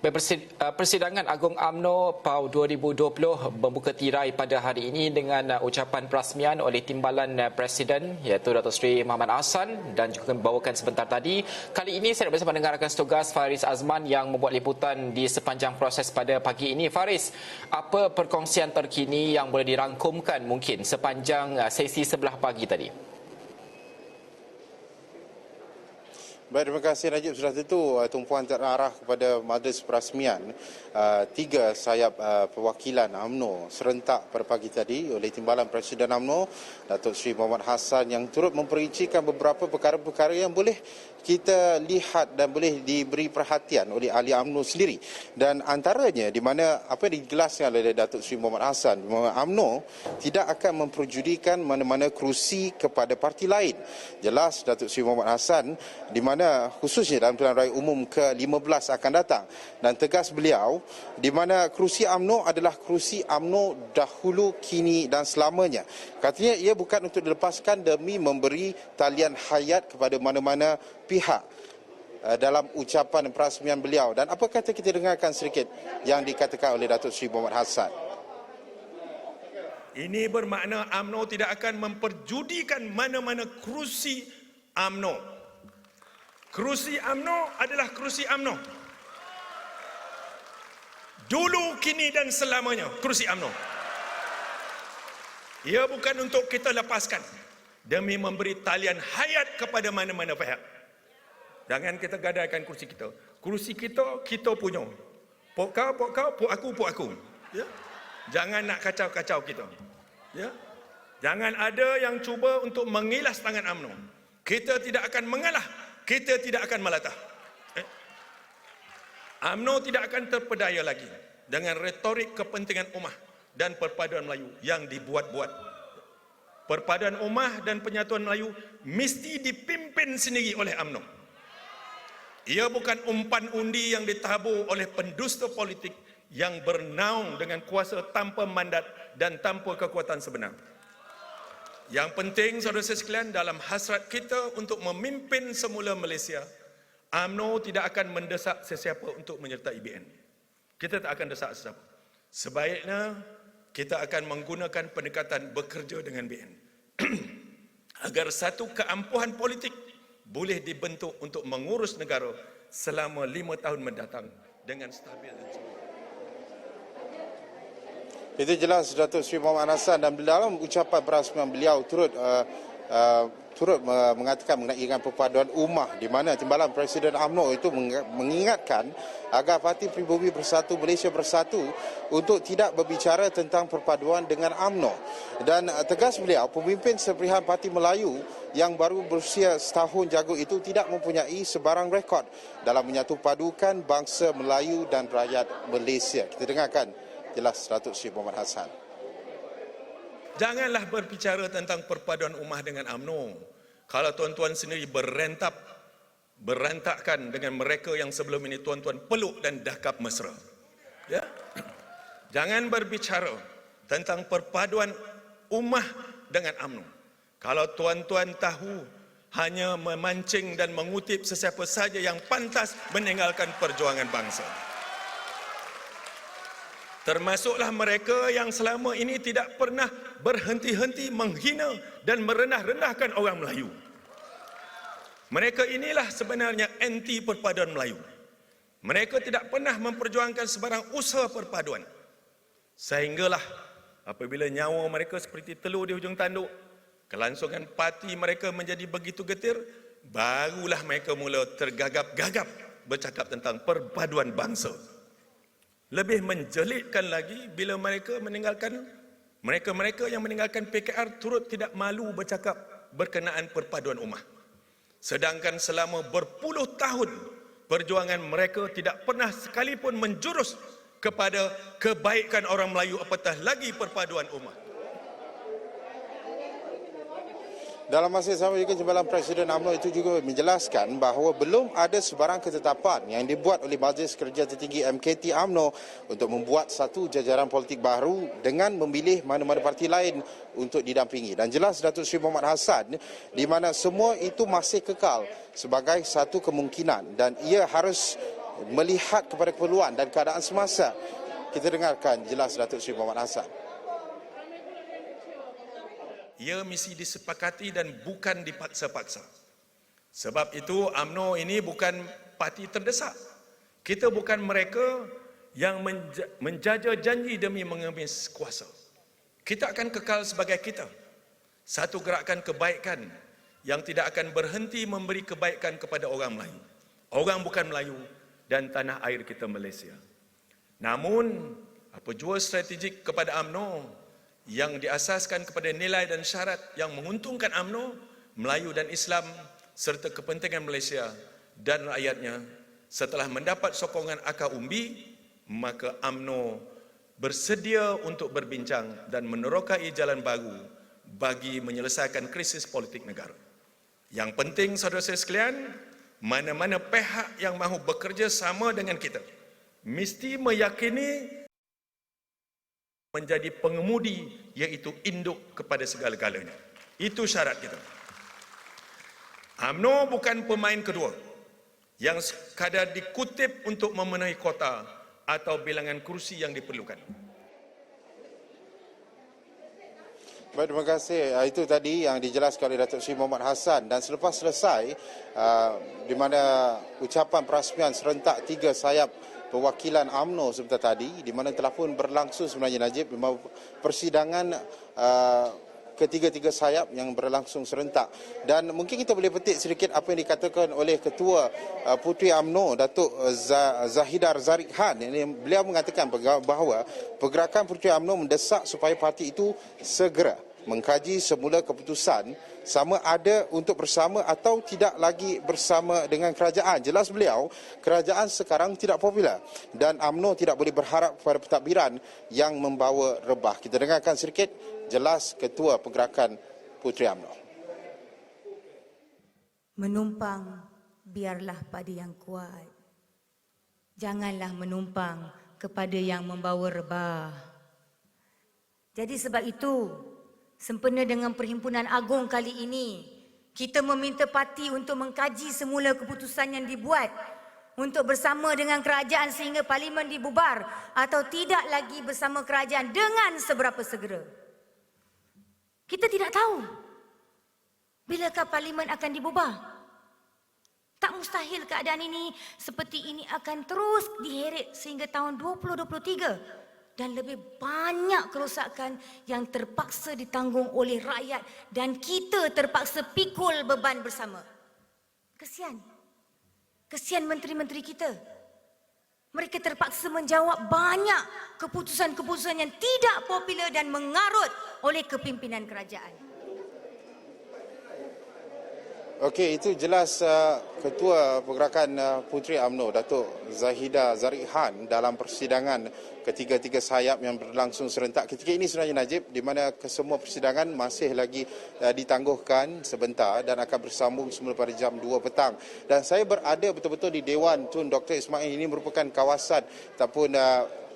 Persidangan Agung UMNO PAU 2020 membuka tirai pada hari ini dengan ucapan perasmian oleh Timbalan Presiden iaitu Datuk Seri Mohamed Hassan dan juga membawakan sebentar tadi. Kali ini saya nak bersama dengan rakan setugas Faris Azman yang membuat liputan di sepanjang proses pada pagi ini. Faris, apa perkongsian terkini yang boleh dirangkumkan mungkin sepanjang sesi sebelah pagi tadi? Baik, terima kasih Najib. Sudah tentu tumpuan terarah kepada majlis perasmian tiga sayap perwakilan UMNO serentak pada pagi tadi oleh Timbalan Presiden UMNO Datuk Seri Mohamed Hassan yang turut memperincikan beberapa perkara-perkara yang boleh kita lihat dan boleh diberi perhatian oleh ahli UMNO sendiri. Dan antaranya di mana apa yang dijelaskan oleh Datuk Seri Mohamed Hassan, UMNO tidak akan memperjudikan mana-mana kerusi kepada parti lain. Jelas Datuk Seri Mohamed Hassan di mana khususnya dalam pilihan raya umum ke-15 akan datang, dan tegas beliau di mana kerusi UMNO adalah kerusi UMNO dahulu, kini dan selamanya. Katanya ia bukan untuk dilepaskan demi memberi talian hayat kepada mana-mana pihak dalam ucapan perasmian beliau. Dan apa kata kita dengarkan sedikit yang dikatakan oleh Datuk Seri Mohamed Hassan. Ini bermakna UMNO tidak akan memperjudikan mana-mana kerusi UMNO. Kerusi UMNO adalah kerusi UMNO. Dulu, kini dan selamanya kerusi UMNO. Ia bukan untuk kita lepaskan demi memberi talian hayat kepada mana-mana pihak. Jangan kita gadaikan kerusi kita. Kerusi kita, kita punya. Pok kau, pok aku. Ya? Jangan nak kacau-kacau kita. Ya? Jangan ada yang cuba untuk mengilas tangan UMNO. Kita tidak akan mengalah. Kita tidak akan melatah. UMNO tidak akan terpedaya lagi dengan retorik kepentingan ummah dan perpaduan Melayu yang dibuat-buat. Perpaduan ummah dan penyatuan Melayu mesti dipimpin sendiri oleh UMNO. Ia bukan umpan undi yang ditabur oleh pendusta politik yang bernaung dengan kuasa tanpa mandat dan tanpa kekuatan sebenar. Yang penting, saudara sekalian, dalam hasrat kita untuk memimpin semula Malaysia, UMNO tidak akan mendesak sesiapa untuk menyertai BN. Kita tak akan desak sesiapa. Sebaiknya, kita akan menggunakan pendekatan bekerja dengan BN. Agar satu keampuhan politik boleh dibentuk untuk mengurus negara selama 5 tahun mendatang dengan stabil dan cepat. Itu jelas Datuk Seri Mohamed Hassan, dan dalam ucapan perasmian beliau turut mengatakan mengenai perpaduan ummah, di mana Timbalan Presiden UMNO itu mengingatkan agar Parti Pribumi Bersatu Malaysia Bersatu untuk tidak berbicara tentang perpaduan dengan UMNO. Dan tegas beliau, pemimpin seperihan Parti Melayu yang baru berusia setahun jago itu tidak mempunyai sebarang rekod dalam menyatu padukan bangsa Melayu dan rakyat Malaysia. Kita dengarkan jelas Datuk Seri Mohamed Hassan. Janganlah berbicara tentang perpaduan ummah dengan UMNO kalau tuan-tuan sendiri berantakan dengan mereka yang sebelum ini tuan-tuan peluk dan dakap mesra. Ya? Jangan berbicara tentang perpaduan ummah dengan UMNO kalau tuan-tuan tahu hanya memancing dan mengutip sesiapa saja yang pantas meninggalkan perjuangan bangsa. Termasuklah mereka yang selama ini tidak pernah berhenti-henti menghina dan merendah-rendahkan orang Melayu. Mereka inilah sebenarnya anti perpaduan Melayu. Mereka tidak pernah memperjuangkan sebarang usaha perpaduan. Sehinggalah apabila nyawa mereka seperti telur di hujung tanduk, kelangsungan parti mereka menjadi begitu getir, barulah mereka mula tergagap-gagap bercakap tentang perpaduan bangsa. Lebih menjelitkan lagi bila mereka yang meninggalkan PKR turut tidak malu bercakap berkenaan perpaduan ummah. Sedangkan selama berpuluh tahun perjuangan mereka tidak pernah sekalipun menjurus kepada kebaikan orang Melayu, apatah lagi perpaduan ummah. Dalam masa yang sama juga Timbalan Presiden UMNO itu juga menjelaskan bahawa belum ada sebarang ketetapan yang dibuat oleh Majlis Kerja Tertinggi MKT UMNO untuk membuat satu jajaran politik baru dengan memilih mana-mana parti lain untuk didampingi. Dan jelas Datuk Seri Mohamed Hassan di mana semua itu masih kekal sebagai satu kemungkinan dan ia harus melihat kepada keperluan dan keadaan semasa. Kita dengarkan jelas Datuk Seri Mohamad Hassan. Ia mesti disepakati dan bukan dipaksa-paksa. Sebab itu UMNO ini bukan parti terdesak. Kita bukan mereka yang menjaja janji demi mengemis kuasa. Kita akan kekal sebagai kita. Satu gerakan kebaikan yang tidak akan berhenti memberi kebaikan kepada orang Melayu. Orang bukan Melayu dan tanah air kita Malaysia. Namun, apa jua strategik kepada UMNO yang diasaskan kepada nilai dan syarat yang menguntungkan UMNO, Melayu dan Islam serta kepentingan Malaysia dan rakyatnya. Setelah mendapat sokongan akar umbi, maka UMNO bersedia untuk berbincang dan menerokai jalan baru bagi menyelesaikan krisis politik negara. Yang penting, saudara-saudara sekalian, mana-mana pihak yang mahu bekerja sama dengan kita mesti meyakini menjadi pengemudi, iaitu induk kepada segala-galanya. Itu syarat kita. UMNO bukan pemain kedua yang sekadar dikutip untuk memenuhi kota atau bilangan kursi yang diperlukan. Baik, terima kasih. Itu tadi yang dijelaskan oleh Datuk Seri Mohamad Hassan. Dan selepas selesai, di mana ucapan perasmian serentak 3 sayap perwakilan UMNO sebentar tadi, di mana telah pun berlangsung sebenarnya Najib, persidangan ketiga-tiga sayap yang berlangsung serentak. Dan mungkin kita boleh petik sedikit apa yang dikatakan oleh Ketua Puteri UMNO, Datuk Zahidar Zariq Khan. Beliau mengatakan bahawa pergerakan Puteri UMNO mendesak supaya parti itu segera mengkaji semula keputusan sama ada untuk bersama atau tidak lagi bersama dengan kerajaan. Jelas beliau, kerajaan sekarang tidak popular dan UMNO tidak boleh berharap kepada pentadbiran yang membawa rebah. Kita dengarkan sedikit jelas Ketua Pergerakan Puteri UMNO. Menumpang biarlah pada yang kuat. Janganlah menumpang kepada yang membawa rebah. Jadi sebab itu, sempena dengan Perhimpunan Agung kali ini, kita meminta parti untuk mengkaji semula keputusan yang dibuat untuk bersama dengan kerajaan sehingga parlimen dibubar atau tidak lagi bersama kerajaan dengan seberapa segera. Kita tidak tahu bilakah parlimen akan dibubar. Tak mustahil keadaan ini seperti ini akan terus diheret sehingga tahun 2023. Dan lebih banyak kerosakan yang terpaksa ditanggung oleh rakyat dan kita terpaksa pikul beban bersama. Kesian. Kesian menteri-menteri kita. Mereka terpaksa menjawab banyak keputusan-keputusan yang tidak popular dan mengarut oleh kepimpinan kerajaan. Okey, itu jelas Ketua Pergerakan Puteri UMNO, Datuk Zahidar Zariq Khan dalam persidangan ketiga-tiga sayap yang berlangsung serentak ketika ini sebenarnya Najib, di mana kesemua persidangan masih lagi ditangguhkan sebentar dan akan bersambung semula pada jam 2 petang. Dan saya berada betul-betul di Dewan Tun Dr. Ismail. Ini merupakan kawasan ataupun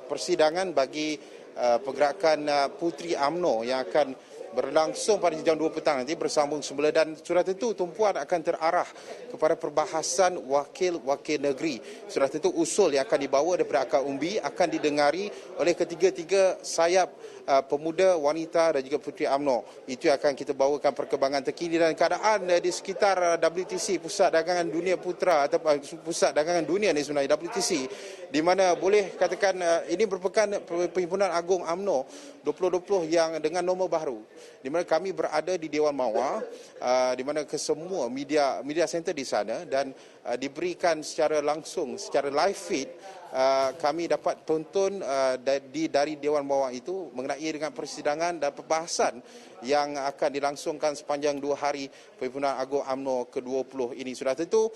persidangan bagi Pergerakan Puteri UMNO yang akan berlangsung pada jam 2 petang nanti bersambung semula dan sudah tentu tumpuan akan terarah kepada perbahasan wakil-wakil negeri. Sudah tentu usul yang akan dibawa daripada akar umbi akan didengari oleh ketiga-tiga sayap pemuda, wanita dan juga Puteri UMNO. Itu akan kita bawakan perkembangan terkini dan keadaan di sekitar WTC, Pusat Dagangan Dunia Putra atau Pusat Dagangan Dunia ni sebenarnya WTC, di mana boleh katakan ini merupakan Perhimpunan Agung UMNO 2020 yang dengan nombor baru, di mana kami berada di Dewan Mawar, di mana kesemua media center di sana dan diberikan secara langsung, secara live feed. Kami dapat tonton dari Dewan Mawar itu mengenai dengan persidangan dan perbahasan yang akan dilangsungkan sepanjang 2 hari Perhimpunan Agung UMNO ke-20 ini. Sudah tentu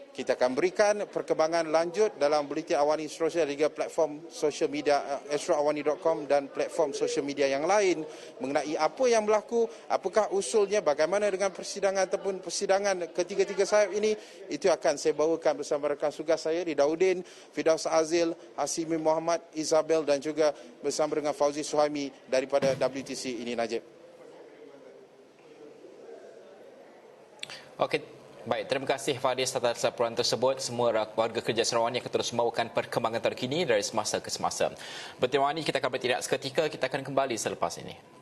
kita akan berikan perkembangan lanjut dalam Buletin Awani seterusnya dan juga platform sosial media astroawani.com dan platform sosial media yang lain mengenai apa yang berlaku, apakah usulnya, bagaimana dengan persidangan ataupun persidangan ketiga-tiga sayap ini. Itu akan saya bawakan bersama rakan tugas saya di Daudin, Firdaus Azil, Hasimi Muhammad, Isabel dan juga bersama dengan Fauzi Suhaimi daripada WTC ini, Najib. Okey, Baik, terima kasih Faris atas laporan tersebut. Semua warga kerja Sarawak yang terus membawakan perkembangan terkini dari semasa ke semasa. Berterima kasih, kita akan bertindak seketika, kita akan kembali selepas ini.